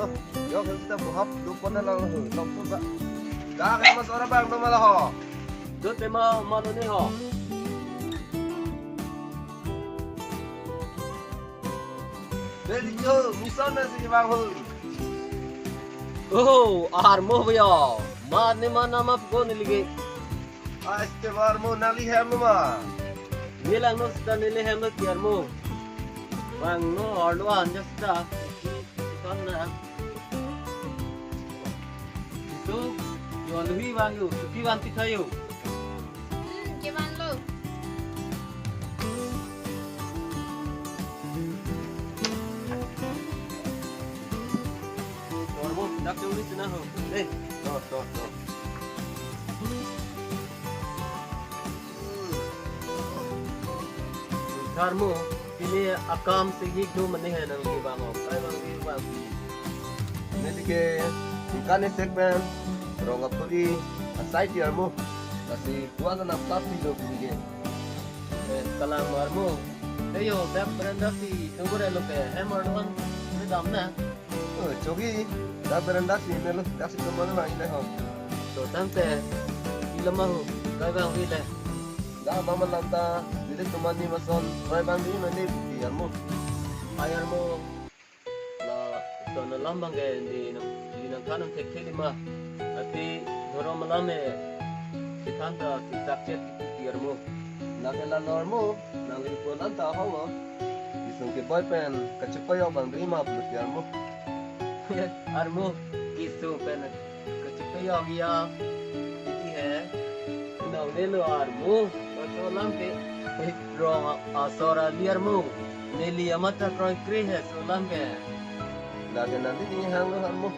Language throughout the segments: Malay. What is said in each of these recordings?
lo. Yo kita buhap lupa na lang ho. Lupa ba? Kakak mas orang bang nama lah ho. Dut tema mana ni ho? Beli jo, misalnya sih bang ho. Oh, armo baya. Man ni mana map ko nilige. Este bar mo nali hem ma. Nilang no sta nile hem ti armo. Bang no arluan jasta. Kan na. Itu yo luhi bang yo, suki bang ti thayo. Gimana lo? Armo dak juli sina ho. Eh, Tuh. Armo ini akam segi do mane hai nang ni bang ho. Kai bang ni bang. Nanti ke ikan segmen rong apuri asai tiar mo. Kasi dua na plastic lo bunyi. Kalang armo. Ayo, dak beranda si tunggu lo ke hammer doang. Ni dam na. 저기 나 베란다 시멜로 다시 좀 먹는 거 아니네 형. So tante ilam mo kai bang wile. 나 마마 난다. 니들 그만이 마선 라이방 니 만디 비알 모. Ayar mo na ito na lambang kaya hindi nang kanang tekte lima ati noro malame si kanta si sakchet tiar mo 나겔라 너모 나리 볼란다 하고. 이승 게 boyfriend kacepayo bang rima plus bial mo. armo kisu pen kecipe ya iti he na lelo armo so lampe rong asora liar mo neli amata kroy kre he so lampe 나게 난디 니 항로 한모.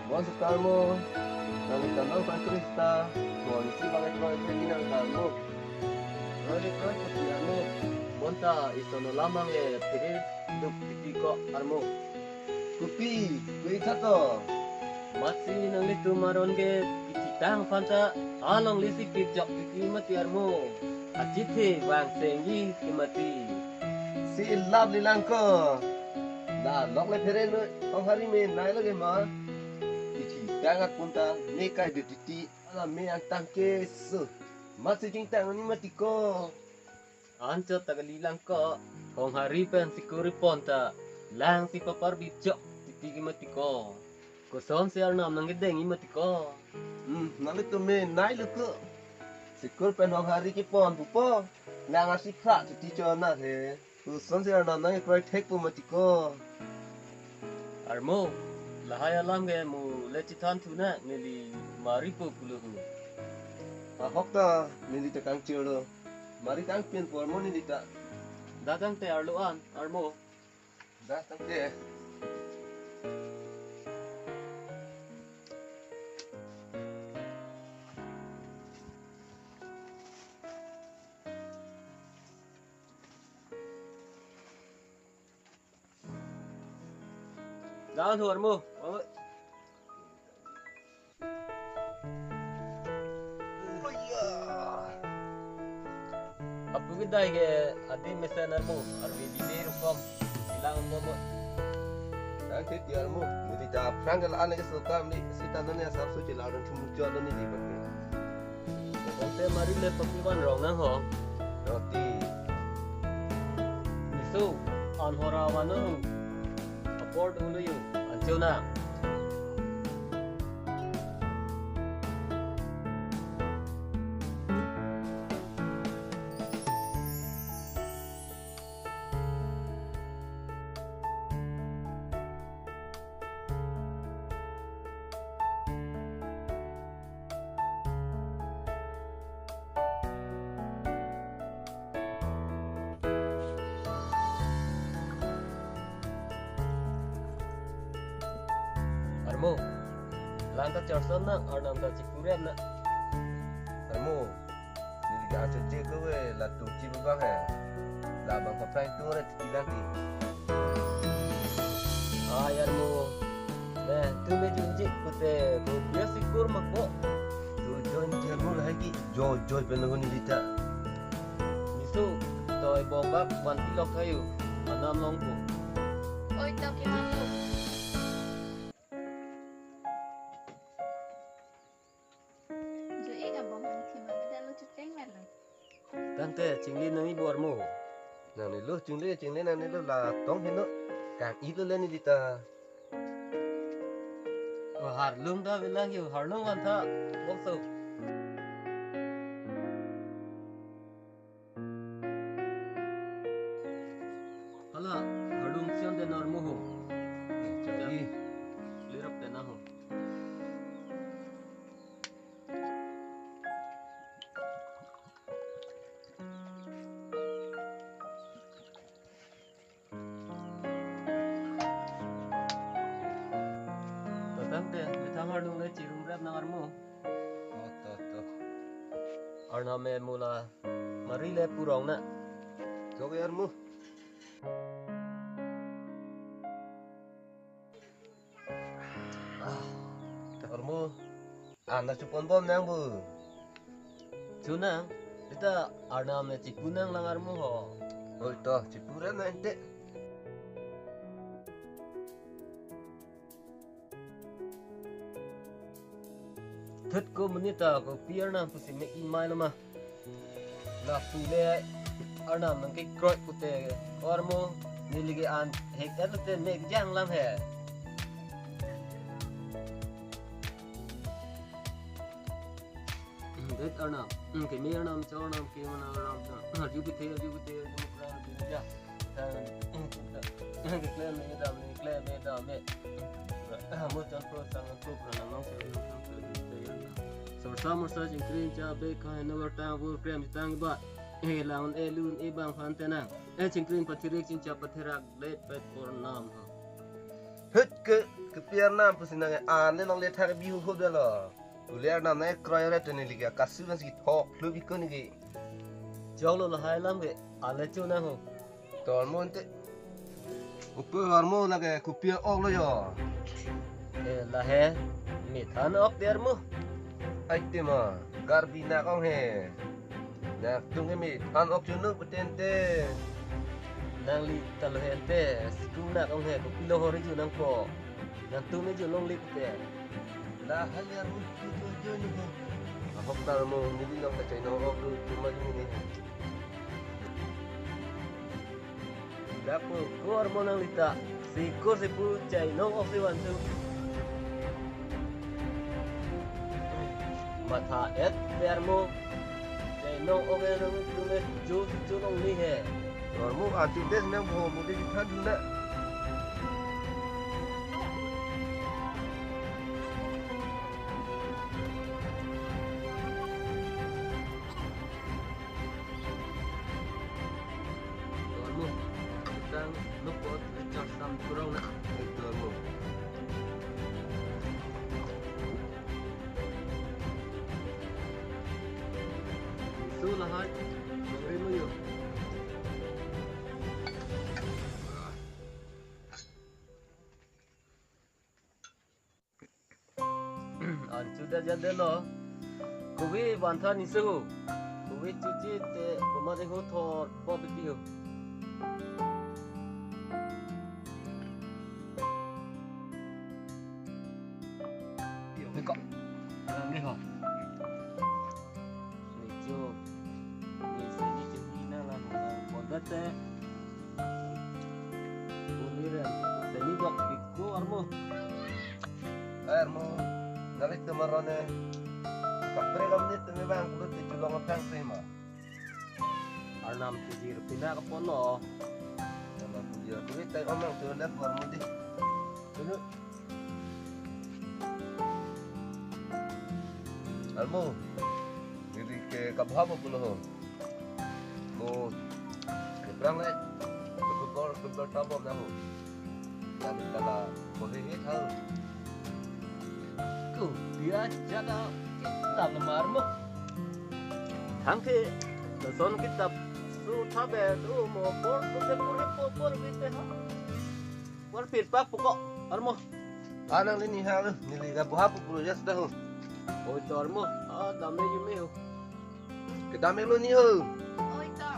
원스 깔모. 나리 간다 파크리스타. 원시 바게 트로이 페기나 깔모. Roy kroy tiar mo bonta iso no lamang e pere duk tiko armo kupi kui tato. Masih nang litu maron ke kitang fanta along lisi kijak kimati armo ajite bang sengi kimati Si love lilangko. Na lok le pere no hari me nai lage ma. Ichi tanga kunta ne kai de titi ala me ang tangke su. Masih jing tang ni matiko. anco tagalilang ko kong hari pen sikuri ponta lang si papar bijak titi kimati ko kuson si arnam nang gedeng imati ko Nali tu me nai luko. Sikur pen hari ki pon bupo. Lang asi pra titi chona the. Tu son si arna nang koi tek pu matiko. armo lahaya lam ge mu lecitan tuna neli maripo puluhu Hokta nili ta kang chiro. Mari kang pin por mo nili ta. dagang te arloan armo Da tang de. dagan tu armo Oh ya. Apu gidai ke adi mesen armo arvi bilir kom ilang mo Kang te tiar mo. Nili ta prangal ane ke so kam ni sita nane sab so chila ran chum jo ni di ba. Konte mari le pakiwan rong nang ho Roti. misu an hora wanu aport ulu yu ancho na armo lanta charson na arnam ta chikuren na Armo. Nili ga acho je ko we la tu chi ba he. La bang pa prai tu re ti lanti. ay armo ne tu me junji kute bo biasa sikur makbo Tu join tiar mo la ki. Jo pen lo nili ta. misu toy bombak wan tilok kayu anam longku Oi, tau gimana lo? Tante cingli nami buat mo. Nàng này lúc chừng lấy nàng này lúc là tóm hết nữa càng ít lên đi ta Har lung dah bilang you har lung kan tak bokso. Hala har lung sian de normo ho. trời Lirap de na ho. Tante, metang har lung le cirum rap na armo. to Arna me mula mari le purong na. cho cái ăn mu mu anak cupon bom nang bu Junang, kita arna me cikunang lang armo ho. ôi to chỉ pura này tệ Thất cô menita ko pier na pusi me imai lama. Na pule arna man ke kroi pute ormo nilige an hek te me jang lam he. Det arna ke me arna cho arna ke mana arna ha ju bite mukra ja. Ke kle me da me. Mo tan pro sang pro na mang se Sama saja kering cabai kau nak tang bul krem tang ba. Laun elun ibang fantenang. Cingkring patirik cincap patirak let pet por nam. hết cái pier nam pusin nang an nên nong le thang bi hu đó là tu le nam này kroy ra tên liga kasu van si thok lu bi ko ni ge Jauh lo hai lam ke ale chu na ho. tol mon te upu hormo la ke ku pier ok lo yo La he mi than ok der mo. ai te ma garbi na kong he na tung ke mi an ok chu nu puten te Nang li talo hente skru na kong he ko pilo hori ju nang ko. Nang tu me ju long li te. la hal ya ru ju ni ho hok ta mo ni di nong ka chai no ok lu tu ma ni ni Dapo ko armo nang lita. Si ko si pu chai no ok si wan tu. Mata et der mo. Chai no ok nang tu me ju long li he. hormo an tu des nang bo mo di than du na Dormo. Tang lupo char sam kurang na. hormo Su lahat. Mari mo yo. An sudah jadi lo. Kuwi bantuan isu. Kuwi cuci te pemade ho thor pop video. Ni kok. Ni ho. Ni jo. Ni sini cuci na lan bondat te. Uniran. Sini bak biku armo. Hermo, narik temarone. Kapre lamnit me bang kulit di julong tang prima. Arnam tijir pina kapono. Kalau dia kulit tay omang tu lep hormo di. Dulu Hermo, jadi ke kabuha puluh ho. Mo, ke perang le. Kebal tabom na ho. Dan kala boleh tahu. ku dia jaga kita lemar mo. Tangke son kita su tabe tu mo por por kita ha. Por pit pak pokok armo. Anang ini hal ni kabuha puluh ya sudah ho. Oi to armo. Dame yume ho. Kita melu ni ho. Ôi to.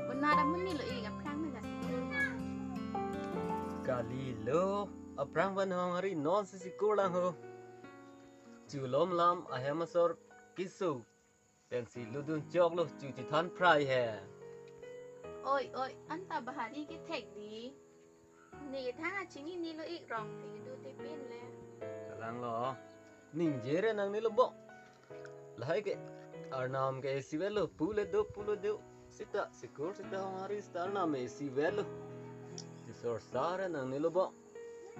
Benar dah menil lagi gặp khang ni dah. Galilo aprang ban hong hari non si kulang ho chu lom lam a hemasor kisu dan si ludun chok lo chu ti than prai he Ôi ôi, anh ta bà hà đi cái thạch đi. Nì thang chính ý ní lo ít rong thì đu tê pin lẹ. kalang lo ning jere nang ni lo bo lai ke arnam ke si velo pulo do sita sikur sita hong hari star na me si velo ti sor sara nang ni lo bo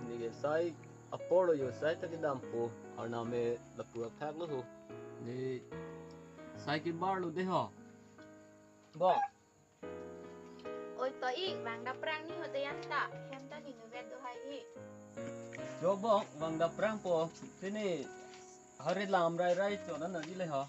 ni ke sai apolo yo sai ta ke dampo arnam me la pu phak lo ho ni sai ke bar lo de ho bo Ôi tôi ít vàng đập răng ní hồi tê anh ta. Em ta nhìn người ven tôi hay đi. jo bo wang da prang po sini hari lam rai rai cho na na di le ho